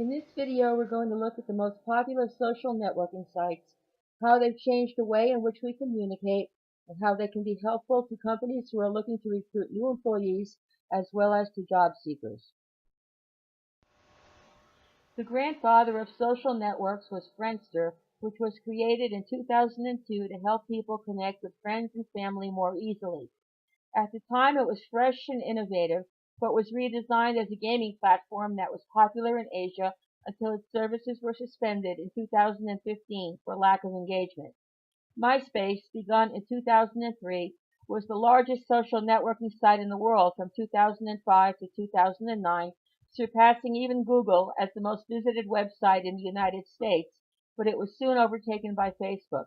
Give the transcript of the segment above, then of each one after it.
In this video, we're going to look at the most popular social networking sites, how they've changed the way in which we communicate, and how they can be helpful to companies who are looking to recruit new employees as well as to job seekers. The grandfather of social networks was Friendster, which was created in 2002 to help people connect with friends and family more easily. At the time, it was fresh and innovative, but was redesigned as a gaming platform that was popular in Asia until its services were suspended in 2015 for lack of engagement. MySpace, begun in 2003, was the largest social networking site in the world from 2005 to 2009, surpassing even Google as the most visited website in the United States, but it was soon overtaken by Facebook.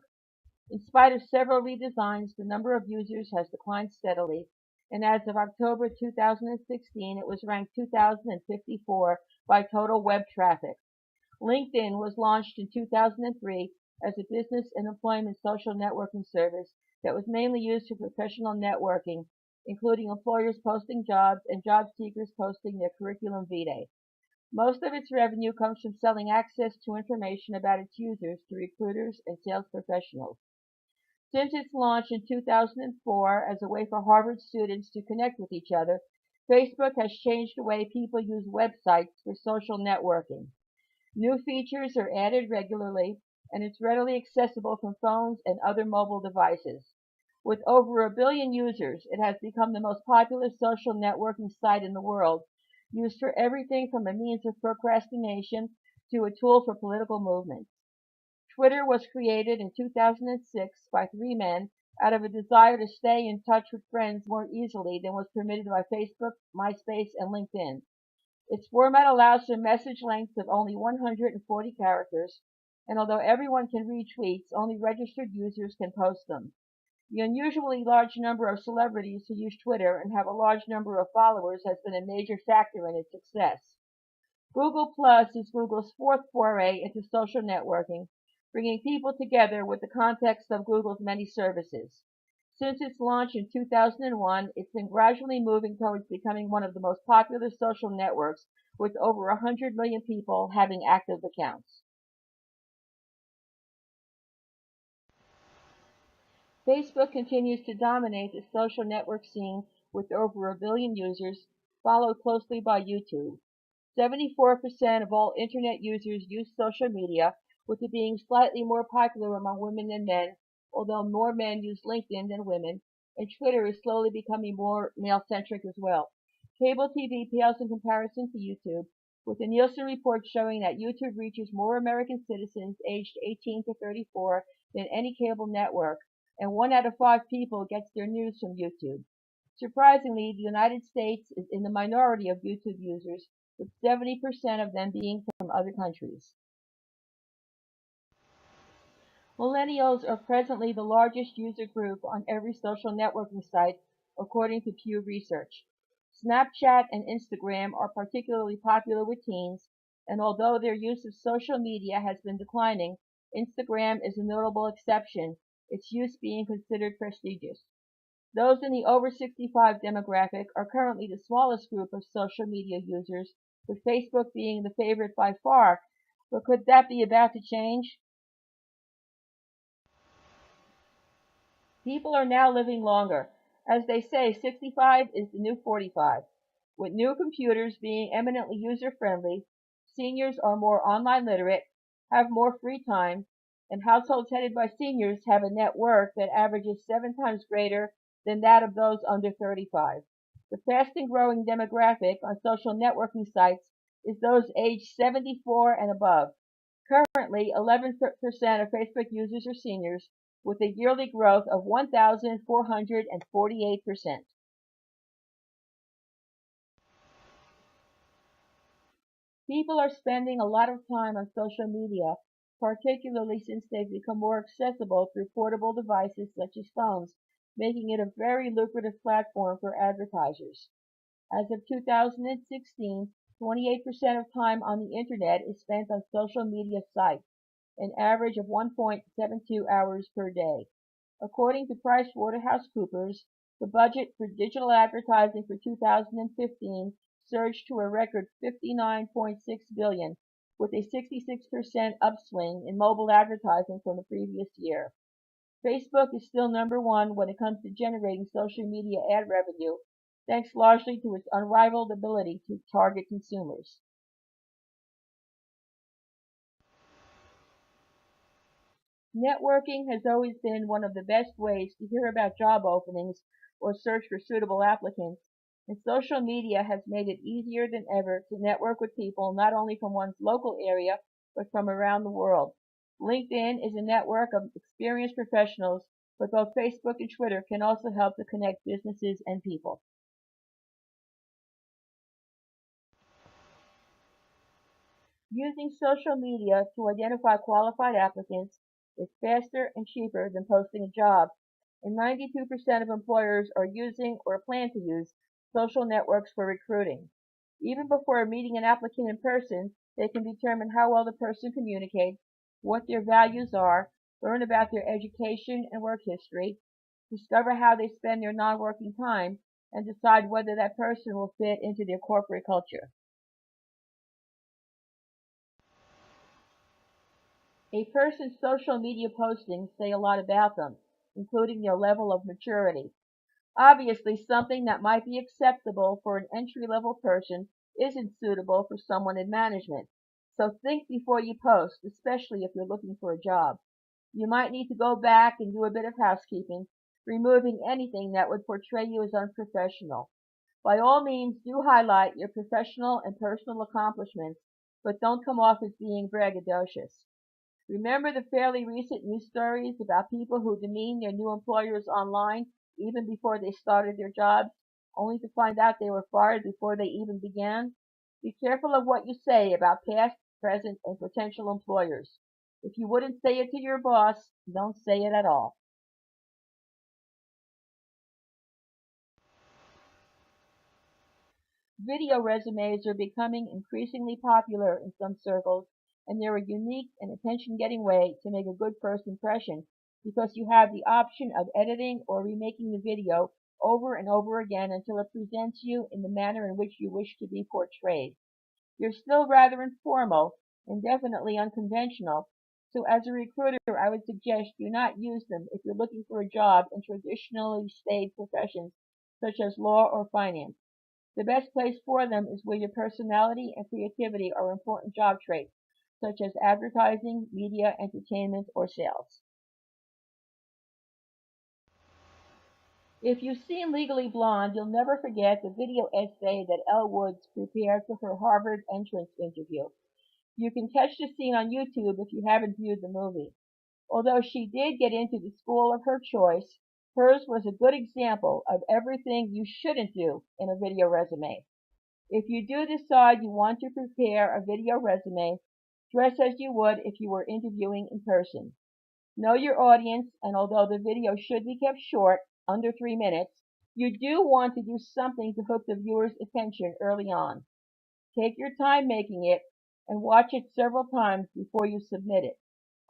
In spite of several redesigns, the number of users has declined steadily, and as of October 2016, it was ranked 2054 by total web traffic. LinkedIn was launched in 2003 as a business and employment social networking service that was mainly used for professional networking, including employers posting jobs and job seekers posting their curriculum vitae. Most of its revenue comes from selling access to information about its users to recruiters and sales professionals. Since its launch in 2004 as a way for Harvard students to connect with each other, Facebook has changed the way people use websites for social networking. New features are added regularly, and it's readily accessible from phones and other mobile devices. With over 1 billion users, it has become the most popular social networking site in the world, used for everything from a means of procrastination to a tool for political movements. Twitter was created in 2006 by 3 men out of a desire to stay in touch with friends more easily than was permitted by Facebook, MySpace, and LinkedIn. Its format allows for message lengths of only 140 characters, and although everyone can read tweets, only registered users can post them. The unusually large number of celebrities who use Twitter and have a large number of followers has been a major factor in its success. Google Plus is Google's fourth foray into social networking, bringing people together with the context of Google's many services. Since its launch in 2001, it's been gradually moving towards becoming one of the most popular social networks, with over 100 million people having active accounts. Facebook continues to dominate the social network scene with over 1 billion users, followed closely by YouTube. 74% of all Internet users use social media, with it being slightly more popular among women than men, although more men use LinkedIn than women, and Twitter is slowly becoming more male-centric as well. Cable TV pales in comparison to YouTube, with a Nielsen report showing that YouTube reaches more American citizens aged 18 to 34 than any cable network, and 1 out of 5 people gets their news from YouTube. Surprisingly, the United States is in the minority of YouTube users, with 70% of them being from other countries. Millennials are presently the largest user group on every social networking site, according to Pew Research. Snapchat and Instagram are particularly popular with teens, and although their use of social media has been declining, Instagram is a notable exception, its use being considered prestigious. Those in the over 65 demographic are currently the smallest group of social media users, with Facebook being the favorite by far, but could that be about to change? People are now living longer. As they say, 65 is the new 45. With new computers being eminently user-friendly, seniors are more online literate, have more free time, and households headed by seniors have a net worth that averages 7 times greater than that of those under 35. The fast and growing demographic on social networking sites is those aged 74 and above. Currently, 11% of Facebook users are seniors, with a yearly growth of 1,448%. People are spending a lot of time on social media, particularly since they've become more accessible through portable devices such as phones, making it a very lucrative platform for advertisers. As of 2016, 28% of time on the Internet is spent on social media sites, an average of 1.72 hours per day. According to PricewaterhouseCoopers, the budget for digital advertising for 2015 surged to a record $59.6 billion, with a 66% upswing in mobile advertising from the previous year. Facebook is still number one when it comes to generating social media ad revenue, thanks largely to its unrivaled ability to target consumers. Networking has always been one of the best ways to hear about job openings or search for suitable applicants, and social media has made it easier than ever to network with people not only from one's local area but from around the world. LinkedIn is a network of experienced professionals, but both Facebook and Twitter can also help to connect businesses and people. Using social media to identify qualified applicants is faster and cheaper than posting a job, and 92% of employers are using or plan to use social networks for recruiting. Even before meeting an applicant in person, they can determine how well the person communicates, what their values are, learn about their education and work history, discover how they spend their non-working time, and decide whether that person will fit into their corporate culture. A person's social media postings say a lot about them, including their level of maturity. Obviously, something that might be acceptable for an entry-level person isn't suitable for someone in management. So think before you post, especially if you're looking for a job. You might need to go back and do a bit of housekeeping, removing anything that would portray you as unprofessional. By all means, do highlight your professional and personal accomplishments, but don't come off as being braggadocious. Remember the fairly recent news stories about people who demeaned their new employers online even before they started their jobs, only to find out they were fired before they even began? Be careful of what you say about past, present, and potential employers. If you wouldn't say it to your boss, don't say it at all. Video resumes are becoming increasingly popular in some circles, and they're a unique and attention-getting way to make a good first impression because you have the option of editing or remaking the video over and over again until it presents you in the manner in which you wish to be portrayed. You're still rather informal and definitely unconventional, so as a recruiter, I would suggest you not use them if you're looking for a job in traditionally staid professions such as law or finance. The best place for them is where your personality and creativity are important job traits, such as advertising, media, entertainment, or sales. If you've seen Legally Blonde, you'll never forget the video essay that Elle Woods prepared for her Harvard entrance interview. You can catch the scene on YouTube if you haven't viewed the movie. Although she did get into the school of her choice, hers was a good example of everything you shouldn't do in a video resume. If you do decide you want to prepare a video resume, dress as you would if you were interviewing in person. Know your audience, and although the video should be kept short, under 3 minutes, you do want to do something to hook the viewer's attention early on. Take your time making it and watch it several times before you submit it.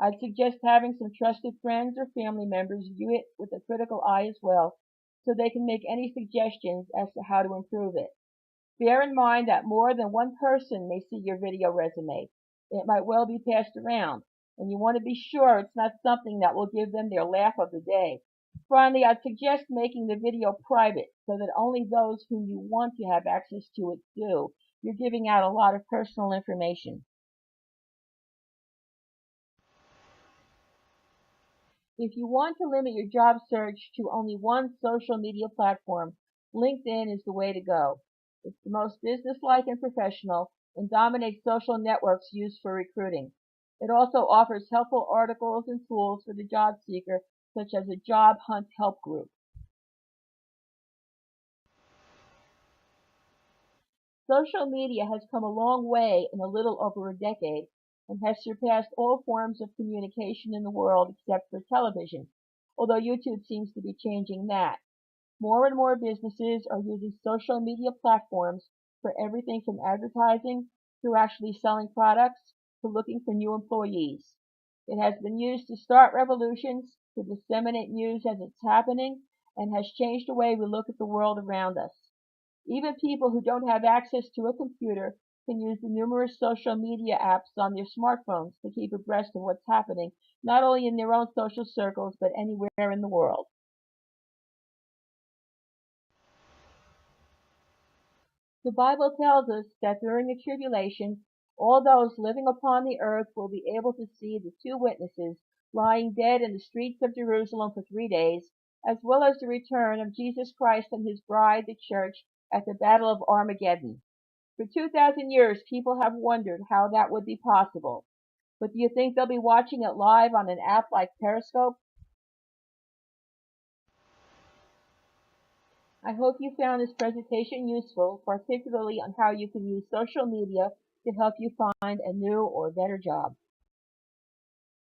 I'd suggest having some trusted friends or family members view it with a critical eye as well, so they can make any suggestions as to how to improve it. Bear in mind that more than one person may see your video resume. It might well be passed around, and you want to be sure it's not something that will give them their laugh of the day. Finally, I'd suggest making the video private so that only those whom you want to have access to it do. You're giving out a lot of personal information. If you want to limit your job search to only one social media platform, LinkedIn is the way to go. It's the most businesslike and professional and dominates social networks used for recruiting. It also offers helpful articles and tools for the job seeker, such as a job hunt help group. Social media has come a long way in a little over a decade and has surpassed all forms of communication in the world except for television, although YouTube seems to be changing that. More and more businesses are using social media platforms for everything from advertising to actually selling products to looking for new employees. It has been used to start revolutions, to disseminate news as it's happening, and has changed the way we look at the world around us. Even people who don't have access to a computer can use the numerous social media apps on their smartphones to keep abreast of what's happening, not only in their own social circles, but anywhere in the world. The Bible tells us that during the tribulation, all those living upon the earth will be able to see the two witnesses lying dead in the streets of Jerusalem for 3 days, as well as the return of Jesus Christ and his bride, the church, at the Battle of Armageddon. For 2,000 years, people have wondered how that would be possible. But do you think they'll be watching it live on an app like Periscope? I hope you found this presentation useful, particularly on how you can use social media to help you find a new or better job.